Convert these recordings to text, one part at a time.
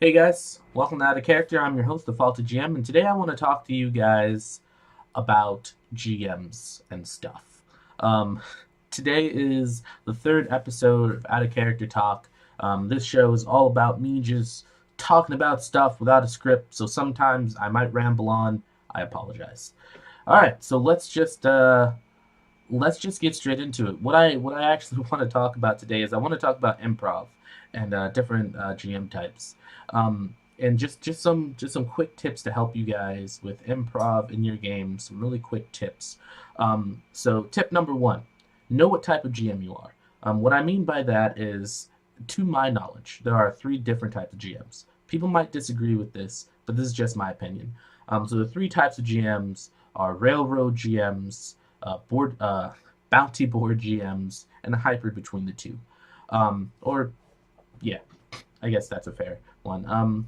Hey guys, welcome to Out of Character. I'm your host, Defaulted GM, and today I want to talk to you guys about GMs and stuff. Um, Today is the third episode of Out of Character Talk. This show is all about me just talking about stuff without a script, so sometimes I might ramble on. I apologize. All right, so let's just get straight into it. What I actually want to talk about today is I want to talk about improv and different GM types, and just some quick tips to help you guys with improv in your game. Some really quick tips. So tip number one: know what type of GM you are. What I mean by that is, to my knowledge, there are three different types of GMs. People might disagree with this, but this is just my opinion. So the three types of GMs are railroad GMs, board bounty board GMs, and a hybrid between the two. Or yeah, I guess that's a fair one.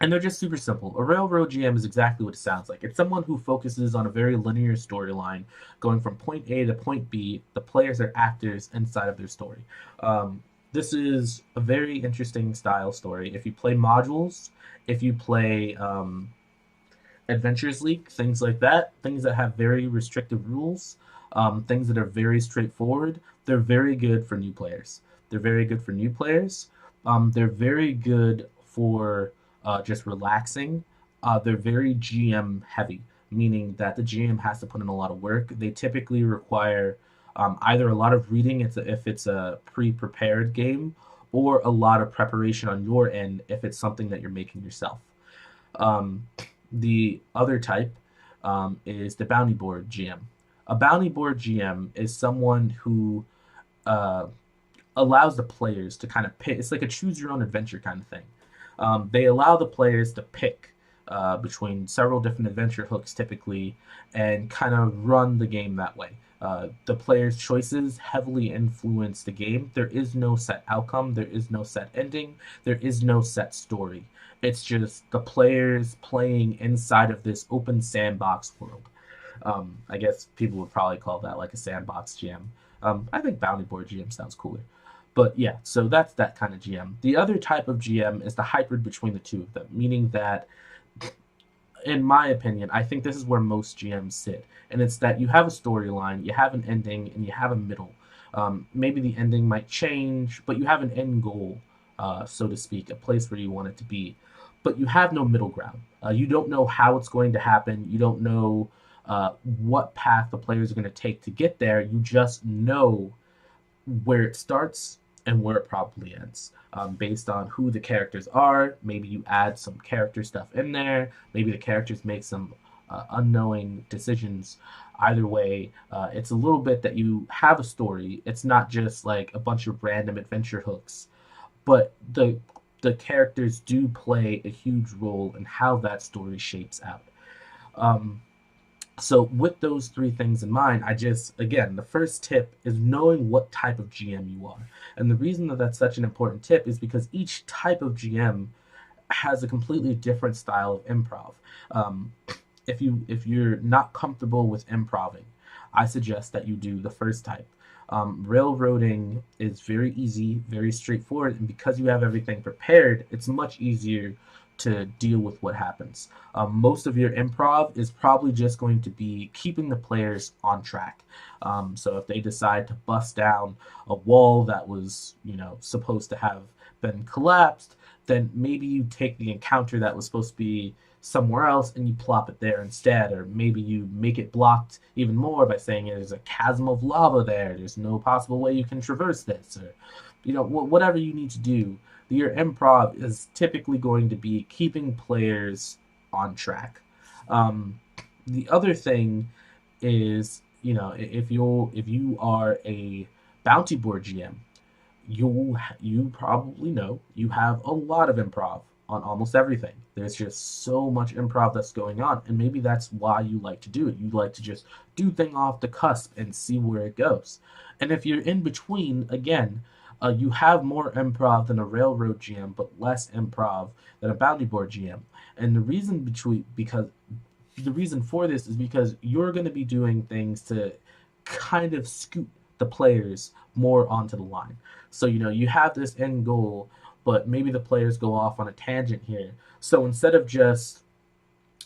And they're just super simple. A railroad GM is exactly what it sounds like. It's someone who focuses on a very linear storyline, going from point A to point B. The players are actors inside of their story. This is a very interesting style story. If you play modules, if you play Adventures League, things like that, things that have very restrictive rules, things that are very straightforward, they're very good for new players. They're very good for new players. They're very good for just relaxing. They're very GM heavy, meaning that the GM has to put in a lot of work. They typically require either a lot of reading if it's a pre-prepared game, or a lot of preparation on your end if it's something that you're making yourself. Um, the other type is the bounty board GM. A bounty board GM is someone who uh, allows the players to kind of pick. It's like a choose your own adventure kind of thing. They allow the players to pick between several different adventure hooks typically, and kind of run the game that way. The players' choices heavily influence the game. There is no set outcome, there is no set ending, there is no set story. It's just the players playing inside of this open sandbox world. I guess people would probably call that like a sandbox GM. I think bounty board GM sounds cooler. But yeah, so that's that kind of GM. The other type of GM is the hybrid between the two of them, meaning that, in my opinion, I think this is where most GMs sit. And it's that you have a storyline, you have an ending, and you have a middle. Maybe the ending might change, but you have an end goal, so to speak, a place where you want it to be. But you have no middle ground. You don't know how it's going to happen. You don't know what path the players are going to take to get there. You just know where it starts and where it probably ends, based on who the characters are. Maybe you add some character stuff in there. Maybe the characters make some unknowing decisions. Either way, it's a little bit that you have a story. It's not just like a bunch of random adventure hooks, but the characters do play a huge role in how that story shapes out. Um, so with those three things in mind, again, the first tip is knowing what type of GM you are. And the reason that that's such an important tip is because each type of GM has a completely different style of improv. Um, if you're not comfortable with improving, I suggest that you do the first type. Railroading is very easy, very straightforward, and because you have everything prepared, it's much easier to deal with what happens. Most of your improv is probably just going to be keeping the players on track. So if they decide to bust down a wall that was, supposed to have been collapsed, then maybe you take the encounter that was supposed to be somewhere else and you plop it there instead. Or maybe you make it blocked even more by saying there's a chasm of lava there. There's no possible way you can traverse this. Or, whatever you need to do. Your improv is typically going to be keeping players on track. Um, the other thing is, if you are a bounty board GM, you probably know you have a lot of improv on almost everything. There's just so much improv that's going on, and maybe that's why you like to do it. You like to just do thing off the cusp and see where it goes. And if you're in between, again, you have more improv than a railroad GM, but less improv than a bounty board GM. And the reason for this is because you're going to be doing things to kind of scoot the players more onto the line. So you have this end goal, but maybe the players go off on a tangent here. So instead of just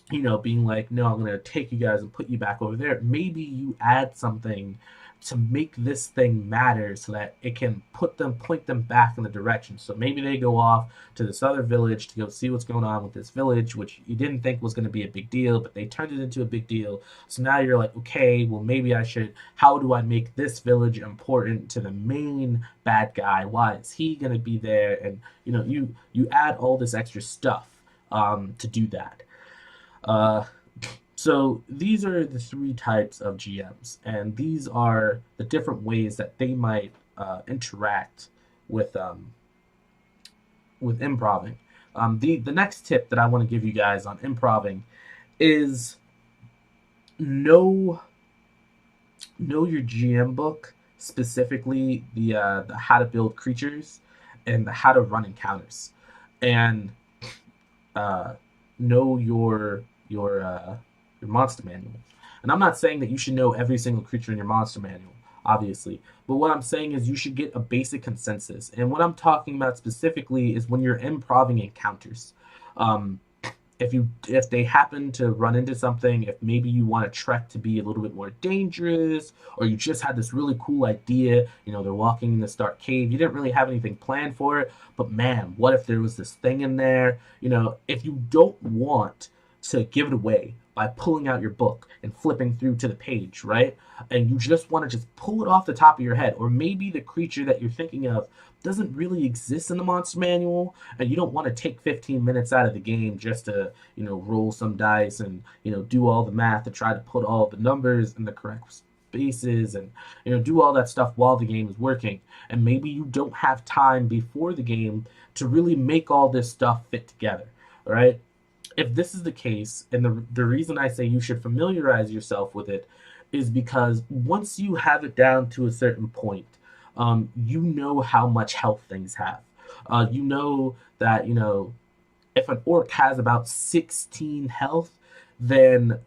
being like, no, I'm going to take you guys and put you back over there. Maybe you add something to make this thing matter so that it can point them back in the direction. So maybe they go off to this other village to go see what's going on with this village, which you didn't think was going to be a big deal, but they turned it into a big deal. So now you're like, okay, well, maybe how do I make this village important to the main bad guy? Why is he going to be there? And, you add all this extra stuff to do that. So these are the three types of GMs, and these are the different ways that they might interact with improving. The next tip that I want to give you guys on improving is know your GM book, specifically the how to build creatures and the how to run encounters, and know your monster manual. And I'm not saying that you should know every single creature in your monster manual, obviously. But what I'm saying is you should get a basic consensus. And what I'm talking about specifically is when you're improving encounters. If they happen to run into something, if maybe you want a trek to be a little bit more dangerous, or you just had this really cool idea, they're walking in this dark cave, you didn't really have anything planned for it, but man, what if there was this thing in there? If you don't want to give it away by pulling out your book and flipping through to the page, right? And you just want to just pull it off the top of your head, or maybe the creature that you're thinking of doesn't really exist in the monster manual, and you don't want to take 15 minutes out of the game just to, roll some dice and, do all the math to try to put all the numbers in the correct spaces and, do all that stuff while the game is working. And maybe you don't have time before the game to really make all this stuff fit together, all right? If this is the case, and the reason I say you should familiarize yourself with it is because once you have it down to a certain point, you know how much health things have. You know that, if an orc has about 16 health, then,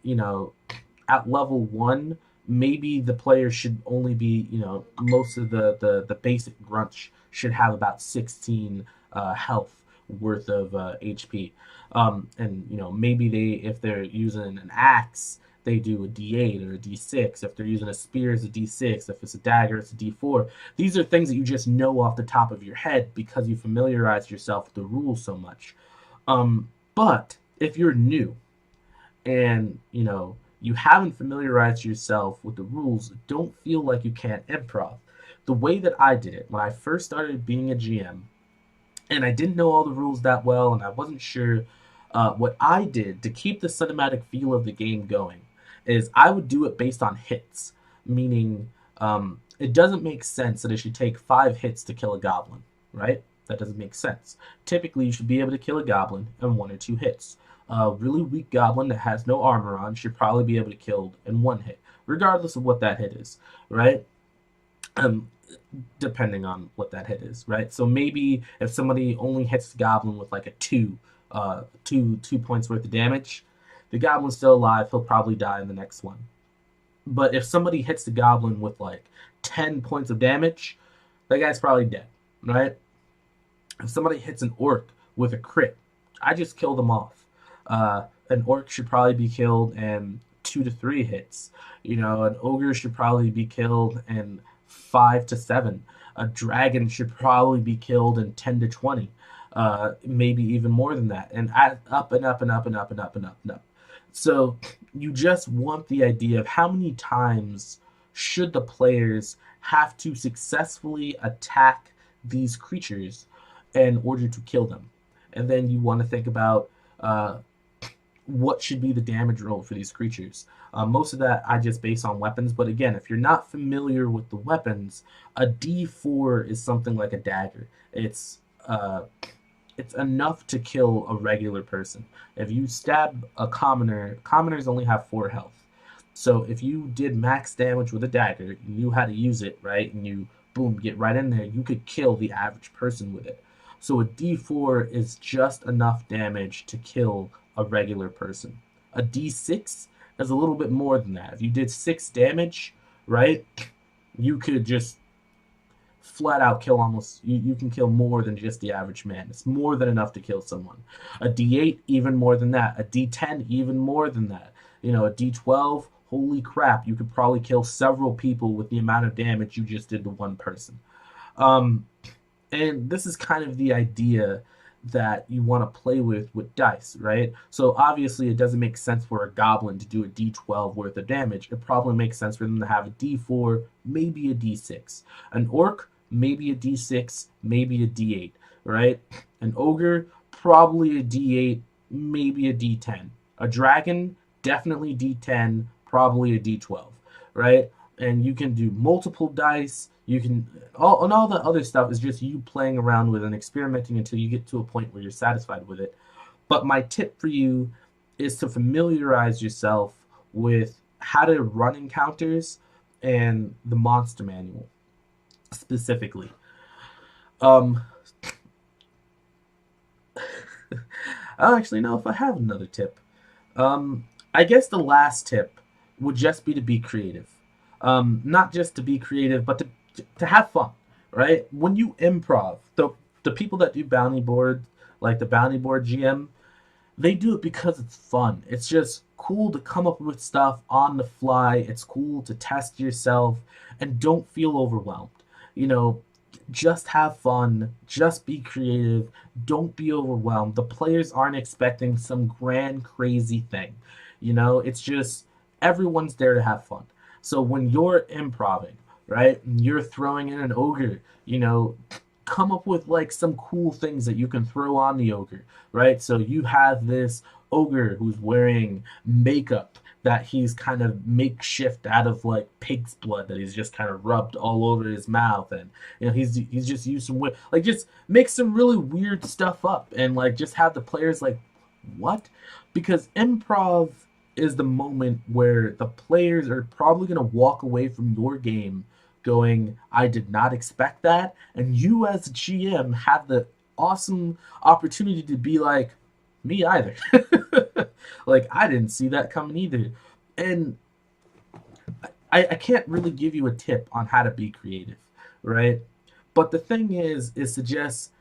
at level 1, maybe the player should only be, most of the basic grunts should have about 16 health worth of HP. And maybe if they're using an axe, they do a D8 or a D6. If they're using a spear, it's a D6. If it's a dagger, it's a D4. These are things that you just know off the top of your head because you familiarized yourself with the rules so much. But if you're new and you haven't familiarized yourself with the rules, don't feel like you can't improv. The way that I did it when I first started being a GM, and I didn't know all the rules that well, and I wasn't sure. What I did to keep the cinematic feel of the game going is I would do it based on hits, meaning it doesn't make sense that it should take 5 hits to kill a goblin, right? That doesn't make sense. Typically, you should be able to kill a goblin in 1 or 2 hits. A really weak goblin that has no armor on should probably be able to kill in 1 hit, regardless of what that hit is, right? Depending on what that hit is, right? So maybe if somebody only hits the goblin with like a 2 points worth of damage, the goblin's still alive, he'll probably die in the next one. But if somebody hits the goblin with like 10 points of damage, that guy's probably dead, right? If somebody hits an orc with a crit, I just kill them off. An orc should probably be killed in 2 to 3 hits. An ogre should probably be killed in 5 to 7. A dragon should probably be killed in 10 to 20. Maybe even more than that, and up and up and up and up and up and up and up. So you just want the idea of how many times should the players have to successfully attack these creatures in order to kill them. And then you want to think about what should be the damage roll for these creatures. Most of that I just base on weapons, but again, if you're not familiar with the weapons, a D4 is something like a dagger. It's enough to kill a regular person. If you stab a commoner, commoners only have 4 health. So if you did max damage with a dagger, you knew how to use it, right, and you, boom, get right in there, you could kill the average person with it. So a D4 is just enough damage to kill a regular person. A D6 is a little bit more than that. If you did 6 damage, right, you could just flat out kill almost, you can kill more than just the average man. It's more than enough to kill someone. A D8, even more than that. A D10, even more than that. You know, a D12, holy crap, you could probably kill several people with the amount of damage you just did to one person. Um, and this is kind of the idea that you want to play with dice, right? So obviously it doesn't make sense for a goblin to do a d12 worth of damage. It probably makes sense for them to have a d4, maybe a d6. An orc, maybe a d6, maybe a d8, right? An ogre, probably a d8, maybe a d10. A dragon, definitely d10, probably a d12, right? And you can do multiple dice. You can all the other stuff is just you playing around with and experimenting until you get to a point where you're satisfied with it. But my tip for you is to familiarize yourself with how to run encounters and the monster manual specifically. Um, I don't actually know if I have another tip. I guess the last tip would just be to be creative. Not just to be creative, but to have fun, right? When you improv, the people that do bounty board, like the bounty board GM, they do it because it's fun. It's just cool to come up with stuff on the fly. It's cool to test yourself and don't feel overwhelmed. You know, just have fun, just be creative, don't be overwhelmed. The players aren't expecting some grand, crazy thing. You know, it's just everyone's there to have fun. So when you're improving, right, and you're throwing in an ogre, you know, come up with like some cool things that you can throw on the ogre, right? So you have this ogre who's wearing makeup that he's kind of makeshift out of like pig's blood that he's just kind of rubbed all over his mouth, and you know he's just used some like just make some really weird stuff up and like just have the players like what? Because improv is the moment where the players are probably going to walk away from your game going, I did not expect that. And you, as a GM, have the awesome opportunity to be like, me either. Like, I didn't see that coming either. And I can't really give you a tip on how to be creative, right? But the thing is to just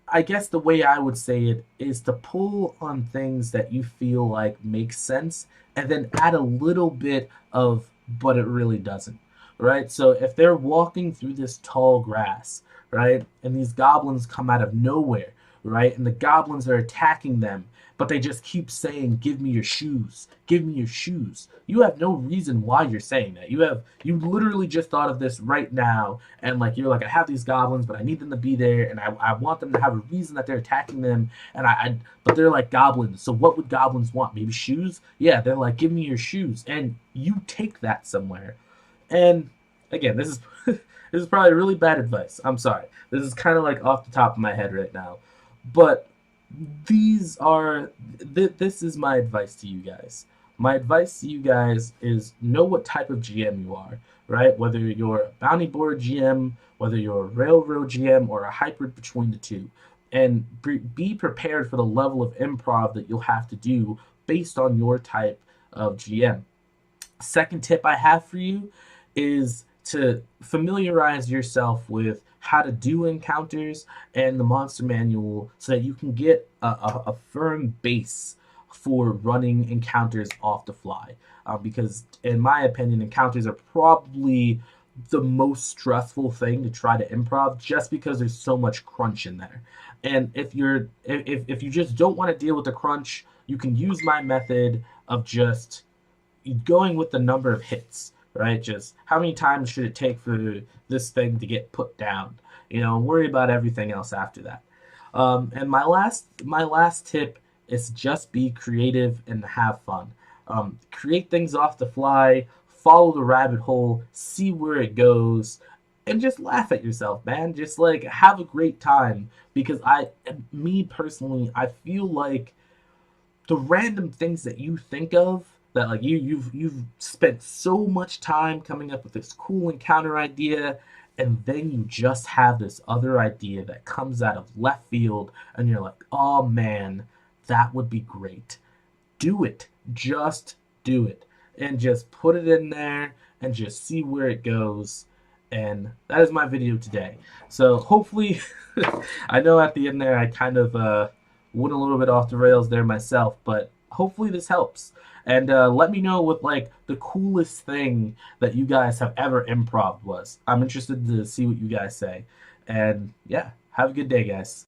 I guess the way I would say it is to pull on things that you feel like make sense and then add a little bit of, but it really doesn't, right? So if they're walking through this tall grass, right, and these goblins come out of nowhere, right, and the goblins are attacking them, but they just keep saying, "Give me your shoes, give me your shoes." You have no reason why you're saying that. You literally just thought of this right now, and like you're like, I have these goblins, but I need them to be there, and I want them to have a reason that they're attacking them, and but they're like goblins. So what would goblins want? Maybe shoes? Yeah, they're like, give me your shoes, and you take that somewhere. And again, this is this is probably really bad advice. I'm sorry. This is kind of like off the top of my head right now, but this is my advice to you guys. My advice to you guys is know what type of GM you are, right? Whether you're a bounty board GM, whether you're a railroad GM, or a hybrid between the two. And be prepared for the level of improv that you'll have to do based on your type of GM. Second tip I have for you is to familiarize yourself with how to do encounters and the monster manual so that you can get a firm base for running encounters off the fly. Because in my opinion, encounters are probably the most stressful thing to try to improv just because there's so much crunch in there. And if you just don't want to deal with the crunch, you can use my method of just going with the number of hits, right? Just how many times should it take for this thing to get put down? You know, worry about everything else after that. And my last tip is just be creative and have fun. Create things off the fly, follow the rabbit hole, see where it goes, and just laugh at yourself, man. Just like have a great time because me personally, I feel like the random things that you think of that like you've spent so much time coming up with this cool encounter idea, and then you just have this other idea that comes out of left field and you're like, oh man, that would be great. Do it. Just do it and just put it in there and just see where it goes. And that is my video today. So hopefully, I know at the end there I kind of went a little bit off the rails there myself, but hopefully this helps. And let me know what like the coolest thing that you guys have ever improv was. I'm interested to see what you guys say. And yeah, have a good day, guys.